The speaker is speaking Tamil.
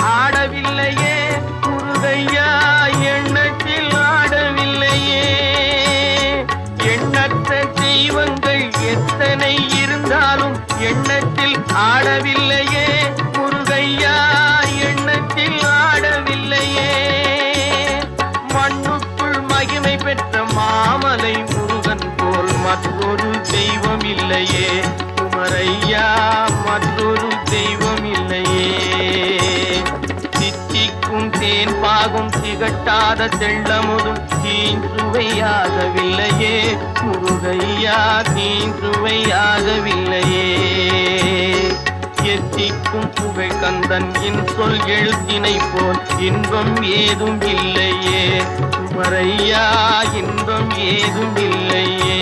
ஆடவில்லையே முருகையா, எண்ணத்தில் ஆடவில்லையே. எண்ணற்ற தெய்வங்கள் எத்தனை இருந்தாலும் எண்ணத்தில் ஆடவில்லையே முருகையா, எண்ணத்தில் ஆடவில்லையே. மண்ணுக்குள் மகிமை பெற்ற மாமலை முருகன் போல் மற்றொரு தெய்வம் இல்லையே குமரையா, மற்றொரு தெய்வம் இல்லையே. தித்திக்கும் தேன் பாகும் திகட்டாத தெள்ளமுதும் தீஞ்சுவையாகவில்லையே முருகையா, தீஞ்சுவையாகவில்லையே. எத்திக்கும் புகழ் கந்தன் என் சொல் எழுத்தினை போல் இன்பம் ஏதும் இல்லையே குமரையா, இன்பம் ஏதும் இல்லையே.